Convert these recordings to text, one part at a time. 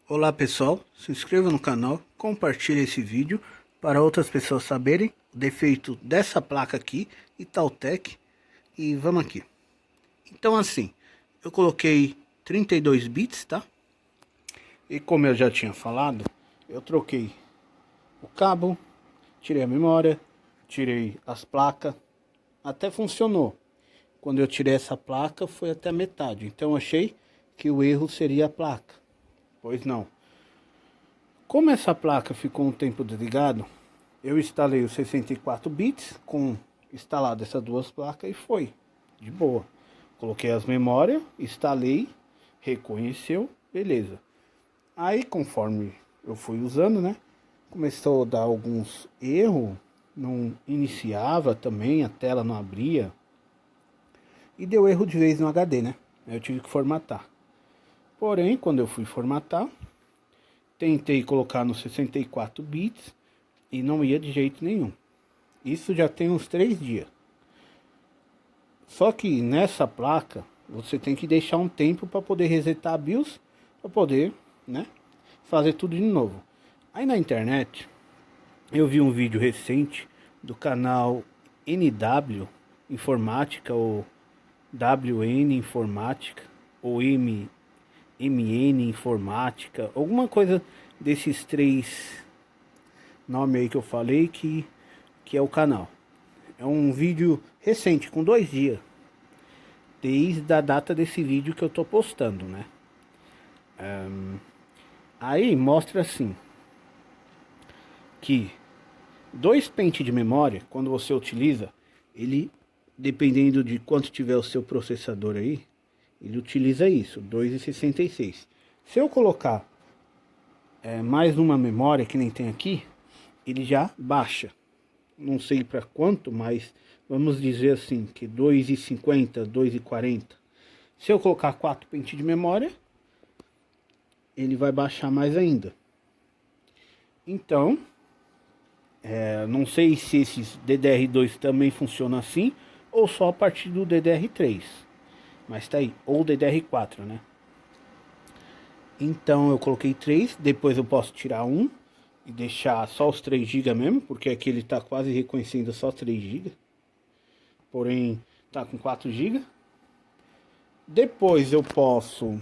Olá pessoal, se inscreva no canal, compartilhe esse vídeo para outras pessoas saberem o defeito dessa placa aqui, Itautec, e vamos aqui. Então assim, eu coloquei 32 bits, tá? E como eu já tinha falado, eu troquei o cabo, tirei a memória, tirei as placas, até funcionou. Quando eu tirei essa placa foi até a metade, então eu achei que o erro seria a placa, pois não. Como essa placa ficou um tempo desligado, eu instalei os 64 bits com instalado essas duas placas e foi de boa. Coloquei as memórias, instalei, reconheceu, beleza. Aí conforme eu fui usando, né, começou a dar alguns erros, não iniciava também, a tela não abria. E deu erro de vez no HD, né? Eu tive que formatar. Porém, quando eu fui formatar, tentei colocar nos 64 bits e não ia de jeito nenhum. Isso já tem uns 3 dias. Só que nessa placa você tem que deixar um tempo para poder resetar a BIOS, para poder, né, fazer tudo de novo. Aí na internet eu vi um vídeo recente do canal NW Informática ou WN Informática ou MN Informática, alguma coisa desses três nomes aí que eu falei que é o canal. É um vídeo recente, com 2 dias, desde a data desse vídeo que eu tô postando, né? Aí mostra assim, que 2 pentes de memória, quando você utiliza, ele, dependendo de quanto tiver o seu processador aí, ele utiliza isso, 2,66. Se eu colocar mais uma memória, que nem tem aqui, ele já baixa. Não sei para quanto, mas vamos dizer assim, que 2,50, 2,40. Se eu colocar 4 pentes de memória, ele vai baixar mais ainda. Então, não sei se esses DDR2 também funcionam assim, ou só a partir do DDR3. Mas tá aí, ou DDR4, né? Então eu coloquei 3, depois eu posso tirar um e deixar só os 3 GB mesmo, porque aqui ele tá quase reconhecendo só 3 GB. Porém, tá com 4 GB. Depois eu posso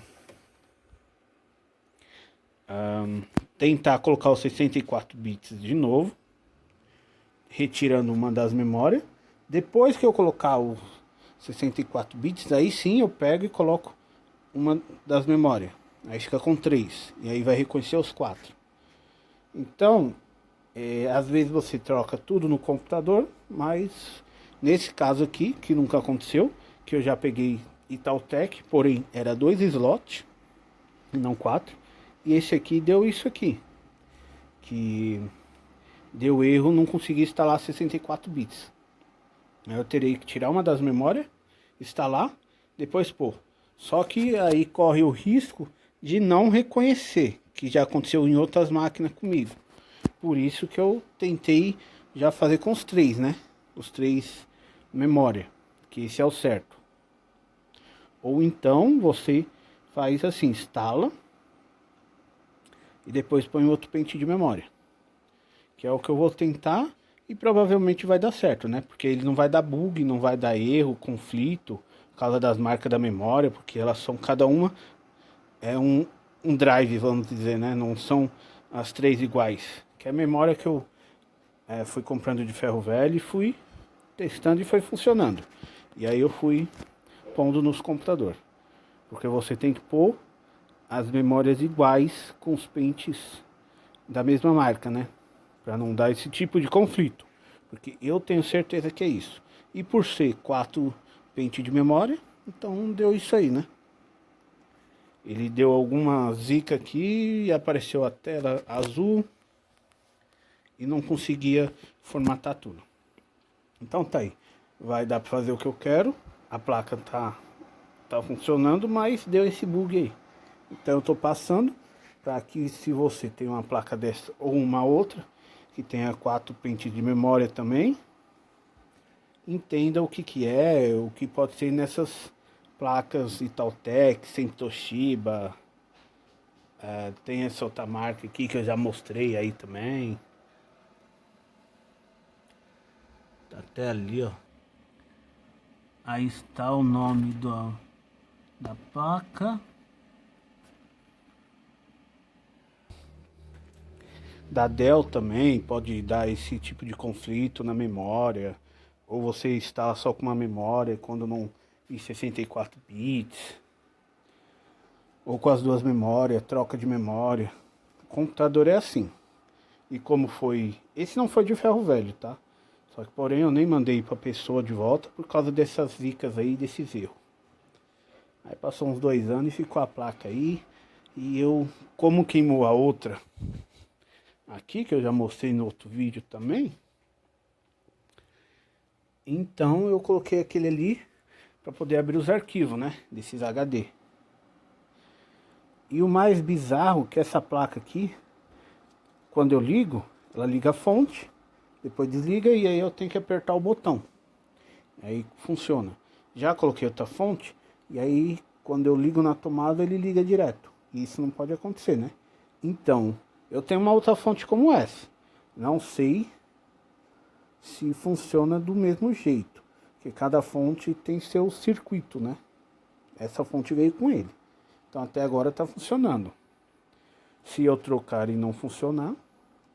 tentar colocar os 64 bits de novo, retirando uma das memórias. Depois que eu colocar os 64 bits, aí sim eu pego e coloco uma das memórias. Aí fica com 3, e aí vai reconhecer os 4. Então, às vezes você troca tudo no computador, mas nesse caso aqui, que nunca aconteceu, que eu já peguei Itautec, porém era 2 slots, não 4. E esse aqui deu isso aqui, que deu erro, não consegui instalar 64 bits. Aí eu terei que tirar uma das memórias, instalar, depois pôr. Só que aí corre o risco de não reconhecer, que já aconteceu em outras máquinas comigo. Por isso que eu tentei já fazer com os 3, né? Os 3 memória, que esse é o certo. Ou então você faz assim, instala e depois põe outro pente de memória, que é o que eu vou tentar e provavelmente vai dar certo, né? Porque ele não vai dar bug, não vai dar erro, conflito, por causa das marcas da memória, porque elas são, cada uma é um drive, vamos dizer, né? Não são as 3 iguais. Que é a memória que eu fui comprando de ferro velho e fui testando e foi funcionando. E aí eu fui pondo nos computadores. Porque você tem que pôr as memórias iguais com os pentes da mesma marca, né? Para não dar esse tipo de conflito. Porque eu tenho certeza que é isso. E por ser 4 pentes de memória, então deu isso aí, né? Ele deu alguma zica aqui e apareceu a tela azul e não conseguia formatar tudo. Então tá aí. Vai dar para fazer o que eu quero. A placa tá funcionando, mas deu esse bug aí. Então eu tô passando para que, se você tem uma placa dessa ou uma outra que tenha 4 pentes de memória também, entenda o que é, o que pode ser nessas placas Itautec, sem Toshiba, Tem essa outra marca aqui que eu já mostrei aí também. Tá até ali, ó. Aí está o nome da placa. Da Dell também pode dar esse tipo de conflito na memória. Ou você instala só com uma memória quando não em 64 bits. Ou com as duas memórias, troca de memória. O computador é assim. E como foi... Esse não foi de ferro velho, tá? Só que porém eu nem mandei pra pessoa de volta por causa dessas zicas aí, desses erros. Aí passou uns 2 anos e ficou a placa aí. E eu, como queimou a outra aqui, que eu já mostrei no outro vídeo também. Então eu coloquei aquele ali para poder abrir os arquivos, né? Desses HD. E o mais bizarro que essa placa aqui, quando eu ligo, ela liga a fonte, depois desliga e aí eu tenho que apertar o botão. Aí funciona. Já coloquei outra fonte e aí quando eu ligo na tomada ele liga direto. E isso não pode acontecer, né? Então, eu tenho uma outra fonte como essa. Não sei se funciona do mesmo jeito, porque cada fonte tem seu circuito, né? Essa fonte veio com ele. Então até agora está funcionando. Se eu trocar e não funcionar,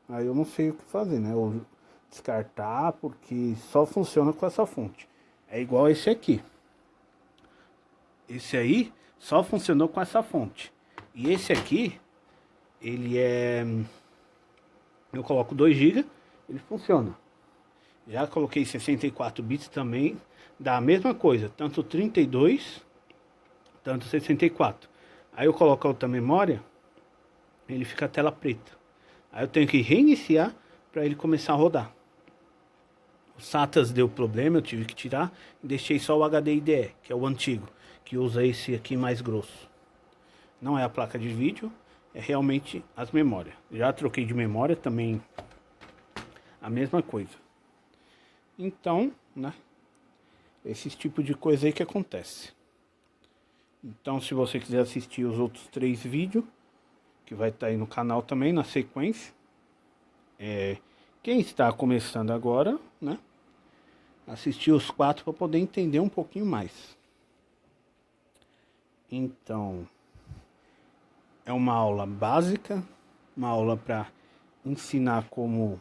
aí eu não sei o que fazer, né? Ou descartar, porque só funciona com essa fonte. É igual esse aqui. Esse aí só funcionou com essa fonte. E esse aqui, ele é... Eu coloco 2 GB, ele funciona. Já coloquei 64 bits também, dá a mesma coisa, tanto 32, tanto 64. Aí eu coloco a outra memória, ele fica a tela preta. Aí eu tenho que reiniciar para ele começar a rodar. O SATAS deu problema, eu tive que tirar e deixei só o HD IDE, que é o antigo, que usa esse aqui mais grosso. Não é a placa de vídeo, é realmente as memórias. Já troquei de memória também, a mesma coisa. Então, né, esse tipo de coisa aí que acontece. Então, se você quiser assistir os outros 3 vídeos, que vai estar aí no canal também, na sequência. Quem está começando agora, né, assistir os 4 para poder entender um pouquinho mais. Então, é uma aula básica, uma aula para ensinar como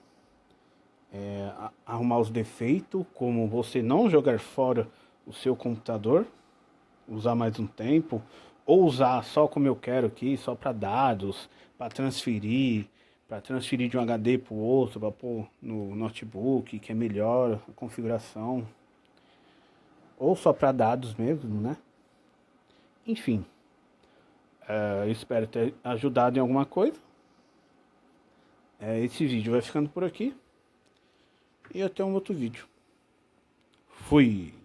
arrumar os defeitos, como você não jogar fora o seu computador, usar mais um tempo, ou usar só como eu quero aqui, só para dados, para transferir de um HD para o outro, para pôr no notebook, que é melhor a configuração, ou só para dados mesmo, né? Enfim, espero ter ajudado em alguma coisa. Esse vídeo vai ficando por aqui e até um outro vídeo. Fui!